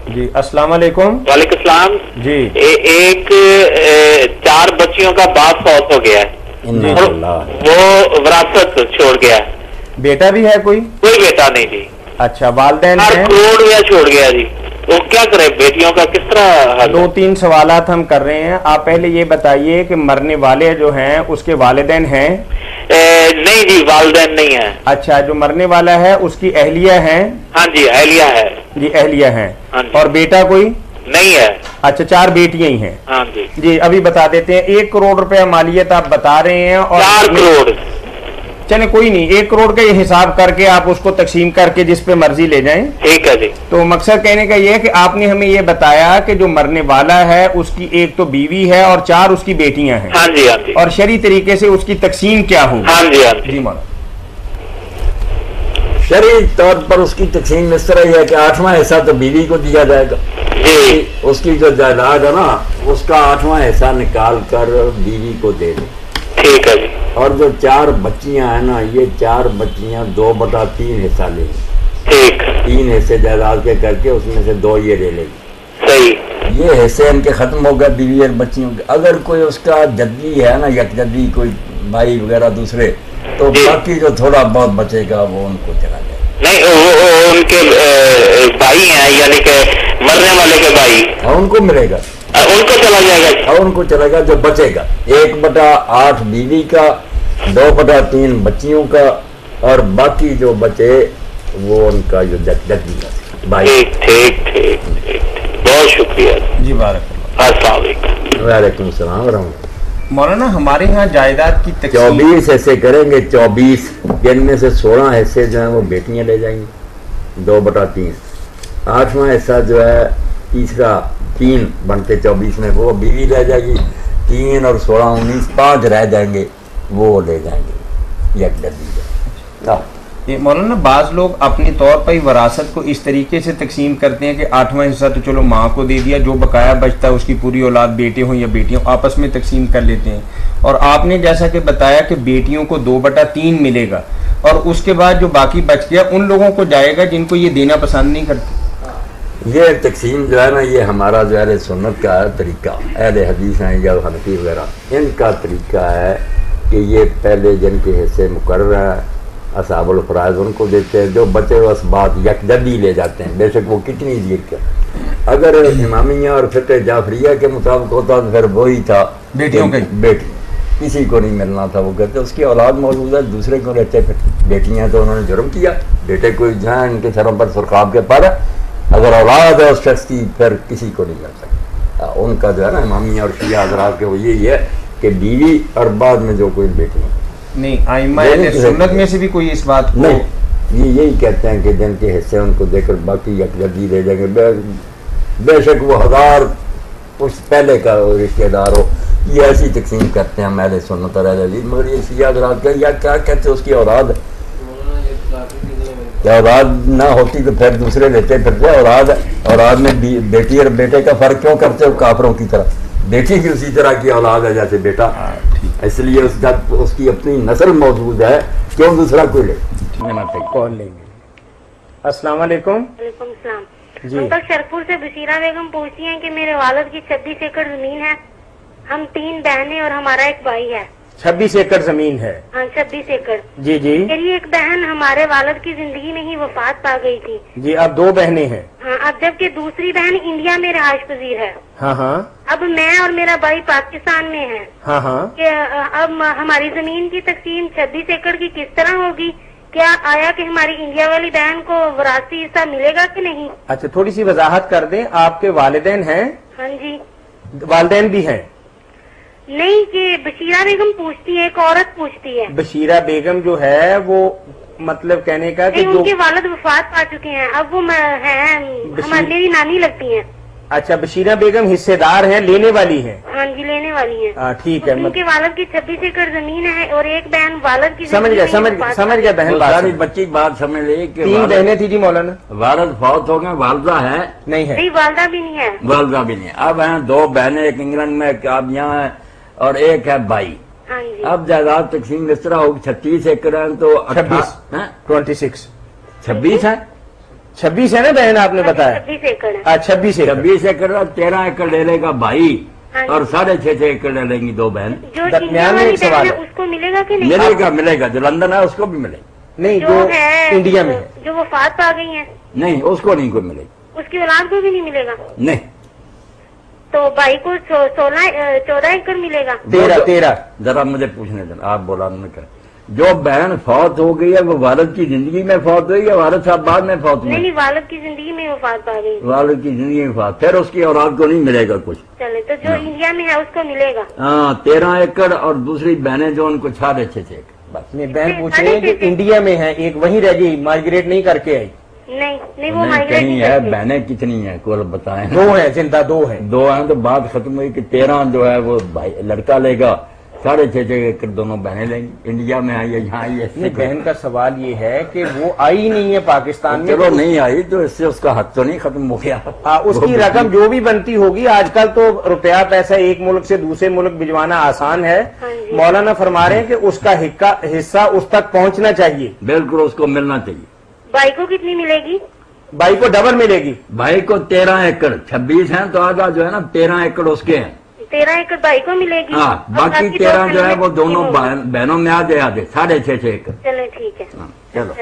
جی السلام علیکم. وعلیکم السلام جی. ایک 4 بچیوں کا باپ فوت ہو گیا ہے, وہ وراثت چھوڑ گیا ہے. بیٹا بھی ہے کوئی بیٹا نہیں جی. اچھا, والدین ہیں؟ 4 کروڑ روپیہ چھوڑ گیا جی. تو کیا کرے, بیٹیوں کا کس طرح حل؟ 2-3 سوالات ہم کر رہے ہیں. آپ پہلے یہ بتائیے کہ مرنے والے جو ہیں اس کے والدین ہیں؟ نہیں جی, والدین نہیں ہیں. اچھا, جو مرنے والا ہے اس کی اہلیہ ہیں؟ ہاں جی, اہلیہ ہے. جی اہلیہ ہیں. جی. اور بیٹا کوئی نہیں ہے. اچھا, 4 بیٹیاں ہی ہیں. ہاں جی. جی ابھی بتا دیتے ہیں. 1 کروڑ روپے مالیت آپ بتا رہے ہیں, اور 4 کروڑ. چلیں کوئی نہیں, 1 کروڑ کا یہ حساب کر کے آپ اس کو تقسیم کر کے جس پہ مرضی لے جائیں. ٹھیک ہے جی. تو مقصد کہنے کا یہ ہے کہ آپ نے ہمیں یہ بتایا کہ جو مرنے والا ہے اس کی 1 تو بیوی ہے اور 4 اس کی بیٹیاں ہیں. ہاں جی, ہاں جی. اور شرعی طریقے سے اس کی تقسیم کیا ہوگی؟ ہاں جی, ہاں جی. جی مولانا. شرعی طور پر اس کی تقسیم اس طرح ہے کہ 8واں حصہ تو بیوی کو دیا جائے گا. جی. اس کی جو جائیداد ہے نا, اس کا 8واں حصہ نکال کر بیوی کو دے دیں. ٹھیک ہے جی. اور جو 4 بچیاں ہیں نا, یہ 4 بچیاں 2/3 حصہ لیں گی. ٹھیک. 3 حصے جائیداد کے کر کے اس میں سے 2 یہ لے لے گی. صحیح. یہ حصے ان کے ختم ہو گئے بیوی اور بچیوں کے. اگر کوئی اس کا جدی ہے نا, یک جدی کوئی بھائی وغیرہ دوسرے, تو باقی جو تھوڑا بہت بچے گا وہ ان کو چلا جائے. نہیں, وہ ان کے بھائی ہیں, یعنی کہ مرنے والے کے بھائی, ان کو ملے گا, ان کو چلا جائے گا. ان کو چلے گا. جو بچے گا 1/8 بیوی کا, 2/3 بچیوں کا, اور باقی جو بچے وہ ان کا جو جدی کا بھائی. ٹھیک ٹھیک ٹھیک. بہت شکریہ جی بارک اللہ. السلام علیکم. وعلیکم السلام ورحمۃ اللہ. مولانا ہمارے ہاں جائیداد کی تقسیم 24 حصے کریں گے. 24 جن میں سے 16 حصے جو ہیں وہ بیٹیاں لے جائیں گی 2/3. 8واں حصہ جو ہے تیسرا 3 بنتے 24 میں, وہ بیوی لے جائے گی. 3 اور 16 19 5 رہ جائیں گے, وہ لے جائیں گے یک جدی. مولانا بعض لوگ اپنے طور پر ہی وراثت کو اس طریقے سے تقسیم کرتے ہیں کہ 8واں حصہ تو چلو ماں کو دے دیا, جو بقایا بچتا ہے اس کی پوری اولاد بیٹے ہوں یا بیٹیاں آپس میں تقسیم کر لیتے ہیں. اور آپ نے جیسا کہ بتایا کہ بیٹیوں کو 2/3 ملے گا, اور اس کے بعد جو باقی بچ گیا ان لوگوں کو جائے گا جن کو یہ دینا پسند نہیں کرتے. یہ تقسیم جو ہے نا, یہ ہمارا جو اہل سنت کا طریقہ, اہل حدیث ہیں یا حنفی وغیرہ, ان کا طریقہ ہے کہ یہ پہلے جن کے حصے مقرر ہے اصحاب الفرائض ان کو دیتے ہیں. جو بچے اس بات یکجدی لے جاتے ہیں, بے شک وہ کتنی دیر کے. اگر امامیہ اور فقہ جعفریہ کے مطابق ہوتا تو پھر وہی تھا, بیٹیوں کے بیٹی کسی کو نہیں ملنا تھا. وہ کہتے اس کی اولاد موجود ہے, دوسرے کو رہتے. پھر بیٹیاں تو انہوں نے جرم کیا, بیٹے کوئی جہاں ان کے سروں پر سرخاب کے پر ہے, اگر اولاد ہے اس شخص کی پھر کسی کو نہیں مل سکتا. ان کا جو ہے نا امامیہ اور شیعہ حضرات کے وہ یہی ہے کہ بیوی اور بعد میں جو کوئی بیٹی نہیں. ائمہ سنت میں سے بھی کوئی اس بات کو نہیں, یہ یہی کہتے ہیں کہ جن کے حصے ان کو دے کر باقی یکجدی لے جائیں گے. بے شک وہ 1000 اس پہلے کا رشتہ دار ہو, یہ ایسی تقسیم کرتے ہیں اہل سنت اور اہل حدیث. مگر یہ شیعہ حضرات کا یا کیا کہتے ہیں اس کی اولاد اولاد نہ ہوتی تو پھر دوسرے لیتے پھرتے. اولاد میں بیٹی اور بیٹے کا فرق کیوں کرتے ہو کافروں کی طرح؟ بیٹی کی اسی طرح کی اولاد ہے جیسے بیٹا, اس لیے اس کی اپنی نسل موجود ہے, کیوں دوسرا کوئی لے. کون لیں گے؟ السلام علیکم. وعلیکم السلام. جی. انکل شرپور سے بشیرہ بیگم پوچھتی ہیں کہ میرے والد کی 26 ایکڑ زمین ہے, ہم 3 بہنیں اور ہمارا ایک بھائی ہے. 26 ایکڑ زمین ہے؟ ہاں 26 ایکڑ. جی جی. میری ایک بہن ہمارے والد کی زندگی میں ہی وفات پا گئی تھی. جی. اب 2 بہنیں ہیں؟ ہاں. اب جبکہ دوسری بہن انڈیا میں رہائش پذیر ہے. ہاں ہاں. اب میں اور میرا بھائی پاکستان میں ہے. ہاں ہاں. کہ اب ہماری زمین کی تقسیم 26 ایکڑ کی کس طرح ہوگی؟ کیا آیا کہ ہماری انڈیا والی بہن کو وراثتی حصہ ملے گا کہ نہیں؟ اچھا تھوڑی سی وضاحت کر دیں. آپ کے والدین ہیں؟ ہاں جی. والدین بھی ہیں؟ نہیں, کہ بشیرہ بیگم پوچھتی ہے, ایک عورت پوچھتی ہے. بشیرہ بیگم جو ہے وہ مطلب کہنے کا کہ ان کے والد وفات پا چکے ہیں, اب وہ ہیں میری نانی لگتی ہیں. اچھا بشیرہ بیگم حصے دار ہیں, لینے والی ہیں؟ ہاں جی لینے والی ہیں. ٹھیک ہے. ان کے والد کی 26 ایکڑ زمین ہے اور ایک بہن والد کی سمجھ گیا بہن. ساری بچی بات سمجھ لے کہ 3 بہنیں تھی. جی مولانا. والد فوت ہو گئے, والدہ ہے نہیں ہے؟ نہیں والدہ بھی نہیں ہے. والدہ بھی نہیں. اب ہیں 2 بہنیں, ایک انگلینڈ میں ایک اب یہاں ہے, اور ایک ہے بھائی. ہاں جی. اب جائیداد تقسیم اس طرح ہوگی 36 ایکڑ ہیں تو 26 26 ہے. 26 है ना बहन, आपने बताया 26 एकड़ है। 26 एकड़। 26 एकड़ 13 एकड़ ले लेगा भाई और 6.5 एकड़ ले लेंगी दो बहन। जो दरमियान इंडिया में वाली एक सवाल बहन है है। उसको मिलेगा कि नहीं? मिलेगा मिलेगा, जो लंदन है उसको भी मिलेगा। नहीं, जो जो है इंडिया में है। जो वफात पा गई है नहीं, उसको नहीं कोई मिलेगी। उसकी औलाद को भी नहीं मिलेगा? नहीं, तो भाई को 14 एकड़ मिलेगा? 13। जरा मुझे पूछने देना, आप बोला नहीं कर। जो बहन फौत हो गई है वो वालिद की जिंदगी में फौत हुई या वालिद साहब बाद में फौत हुए? नहीं, वालिद की जिंदगी में वफात पा गई। वालिद की जिंदगी में फौत, फिर उसकी औलाद को नहीं मिलेगा कुछ। चले, तो जो इंडिया में है उसको मिलेगा? हाँ, 13 एकड़ और दूसरी बहनें जो उनको 6.5 एकड़ बस। नहीं, बहन पूछ रही है जो इंडिया में है, एक वहीं रह गई, माइग्रेट नहीं करके आई। नहीं नहीं, वो नहीं, माइग्रेट कहीं नहीं है। करते। बहनें कितनी हैं कुल बताएं? 2 है, जिंदा 2 है। 2 हैं, तो बात खत्म हुई कि 13 जो है वो भाई लड़का लेगा, 6.5 एकड़ दोनों बहनें लेंगी। इंडिया में आई है, यहाँ आई है। नहीं, बहन का सवाल ये है कि वो आई नहीं है पाकिस्तान में। चलो नहीं आई तो इससे उसका हक तो नहीं खत्म हो गया। उसकी रकम जो भी बनती होगी, आजकल तो रुपया पैसा एक मुल्क से दूसरे मुल्क भिजवाना आसान है। हाँ जी। मौलाना फरमा रहे हैं कि उसका हिस्सा उस तक पहुंचना चाहिए। बिल्कुल उसको मिलना चाहिए। भाई को कितनी मिलेगी? भाई को डबल मिलेगी। भाई को 13 एकड़, 26 हैं तो आधा जो है ना 13 एकड़ उसके हैं। 13 एकड़ भाई को मिलेगी। हाँ, और बाकी 13 जो है वो दोनों होगी। बहनों में आधे आधे 6.5 एकड़। चले, ठीक है। हाँ, चलो।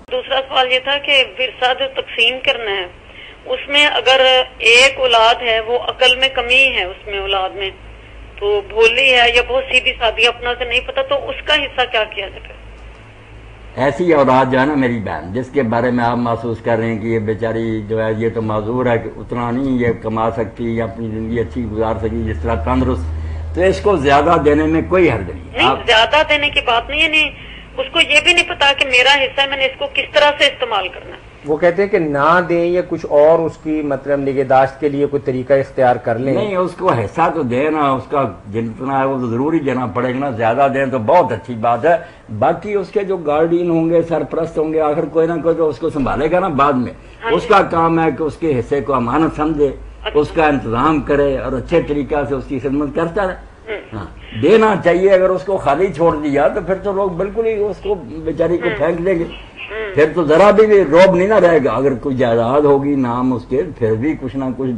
दूसरा सवाल ये था कि विरसा जो तकसीम करना है उसमें अगर एक औलाद है वो अकल में कमी है, उसमें औलाद में तो भोली है या बहुत सीधी सादी अपना से नहीं पता, तो उसका हिस्सा क्या किया जाए? ऐसी औलाद जो है ना मेरी बहन, जिसके बारे में आप महसूस कर रहे हैं कि ये बेचारी जो है ये तो माजूर है कि उतना नहीं ये कमा सकती या अपनी जिंदगी अच्छी गुजार सकी जिस तरह तंदुरुस्त, तो इसको ज्यादा देने में कोई हर्ज नहीं है। नहीं, ज्यादा देने की बात नहीं है। नहीं, उसको ये भी नहीं पता कि मेरा हिस्सा है, मैंने इसको किस तरह से इस्तेमाल करना है। वो कहते हैं कि ना दें या कुछ और उसकी मतलब निगहदाश्त के लिए कोई तरीका इख्तियार कर लें। नहीं, उसको हिस्सा तो देना, उसका जितना है वो तो जरूरी देना पड़ेगा ना। ज्यादा दें तो बहुत अच्छी बात है। बाकी उसके जो गार्डियन होंगे, सरपरस्त होंगे, आखिर कोई ना कोई तो उसको संभालेगा ना बाद में। उसका काम है कि उसके हिस्से को अमानत समझे, उसका इंतजाम करे और अच्छे तरीका से उसकी खिदमत करता रहे। हाँ, देना चाहिए। अगर उसको खाली छोड़ दिया तो फिर तो लोग बिल्कुल ही उसको बेचारी को फेंक देंगे। फिर तो जरा भी रोब नहीं ना रहेगा। अगर कोई जायदाद होगी नाम उसके, फिर भी कुछ ना कुछ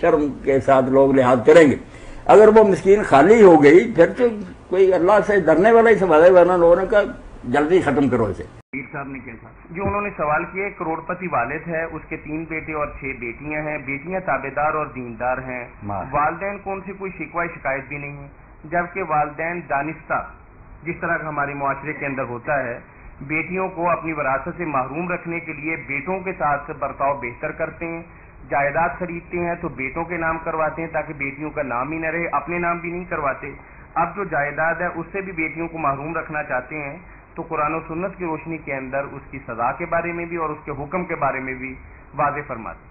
शर्म के साथ लोग लिहाज करेंगे। अगर वो मिस्कीन खाली हो गई फिर तो कोई अल्लाह से डरने वाला ही सवाल है, वरना लोगों ने कहा जल्दी खत्म करो इसे। साहब ने कैसा जो उन्होंने सवाल किया, करोड़पति वालिद है, उसके 3 बेटे और 6 बेटियां हैं। बेटियां ताबेदार और दीनदार हैं। वालिदैन को उनसे कोई शिकवा शिकायत भी नहीं है, जबकि वालिदैन दानिस्ता जिस तरह का हमारे मुआशरे के अंदर होता है, बेटियों को अपनी विरासत से महरूम रखने के लिए बेटों के साथ बर्ताव बेहतर करते हैं। जायदाद खरीदते हैं तो बेटों के नाम करवाते हैं ताकि बेटियों का नाम ही न रहे, अपने नाम भी नहीं करवाते। अब जो जायदाद है उससे भी बेटियों को महरूम रखना चाहते हैं, तो कुरान और सुन्नत की रोशनी के अंदर उसकी सजा के बारे में भी और उसके हुक्म के बारे में भी वाज़े फरमाते।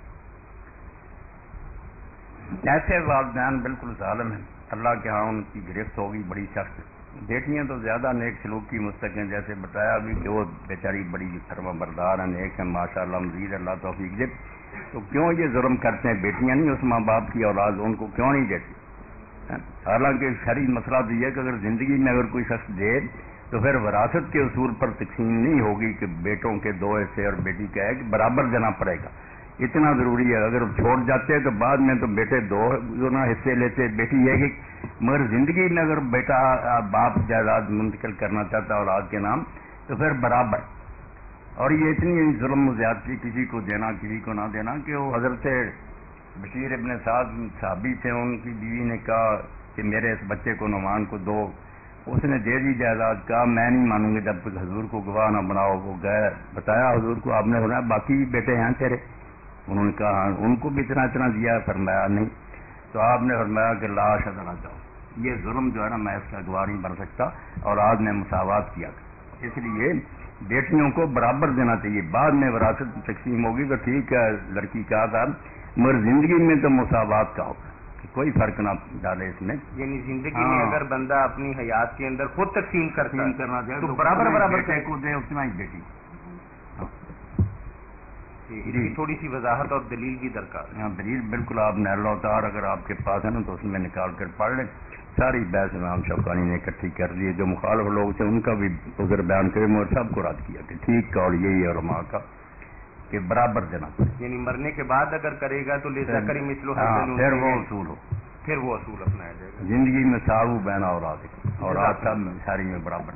ऐसे वालिदैन बिल्कुल जालिम हैं, अल्लाह के यहाँ उनकी गिरफ्त होगी बड़ी सख्त। बेटियां तो ज्यादा नेक सलूक की मुस्तक हैं, जैसे बताया अभी जो बेचारी बड़ी फरमाबरदार है, नेक है, माशाअल्लाह, मज़ीद अल्लाह तौफीक दे। तो क्यों ये जुल्म करते हैं? बेटियां नहीं उस माँ बाप की औलाद, उनको क्यों नहीं देती? हालांकि शरई मसला तो यह कि अगर जिंदगी में अगर कोई शख्स दे तो फिर विरासत के उसूल पर तकसीम नहीं होगी कि बेटों के 2 हिस्से और बेटी का है कि बराबर देना पड़ेगा। इतना जरूरी है। अगर छोड़ जाते हैं तो बाद में तो बेटे 2 हिस्से लेते, बेटी है कि, मगर जिंदगी में अगर बेटा बाप जायदाद मुंतकिल करना चाहता है औलाद के नाम तो फिर बराबर। और ये इतनी जुल्म ज्यादती किसी को देना किसी को ना देना कि वो हजरत बशीर इब्न साद साहबी थे, उनकी बीवी ने कहा कि मेरे इस बच्चे को नुमान को दो। उसने दे दी जायदाद। कहा मैं नहीं मानूंगी जब तक हजूर को गवाह ना बनाओ। वो गए, बताया हजूर को, आपने सुना बाकी बेटे हैं तेरे? उन्होंने कहा हाँ। उनको भी इतना इतना दिया? फरमाया नहीं। तो आपने फरमाया कि लाश अदा जाओ। ये जुल्म जो है ना मैं इसका गवाह नहीं बन सकता, और आज ने मुसावात किया। इसलिए बेटियों को बराबर देना चाहिए। बाद में विरासत तकसीम होगी तो ठीक है, लड़की कहा था, मगर जिंदगी में तो मुसावात का होगा, कोई फर्क ना डाले इसमें। यानी जिंदगी में अगर बंदा अपनी हयात के अंदर खुद तकसीम करना चाहिए तो बराबर बेटे को दे उतना ही बेटी। थोड़ी सी वजाहत और दलील की दरकार है। हाँ, दलील बिल्कुल आपने अल्लाह ताला अगर आपके पास है ना तो उसमें निकाल कर पढ़ लें। सारी बहस इमाम शौकानी ने इकट्ठी कर दी है। जो मुखालिफ लोग थे उनका भी उधर बयान करे, मगर सबको रद्द किया कि ठीक का और यही है उलमा का। کہ برابر دینا پڑے، یعنی مرنے کے بعد اگر کرے گا تو لذکر مثل ہاں، حظ پھر وہ الانثیین، اصول ہو، پھر وہ اصول اپنایا جائے گا. زندگی میں ساو بین اولاد، اور آپ کا شہری میں برابر.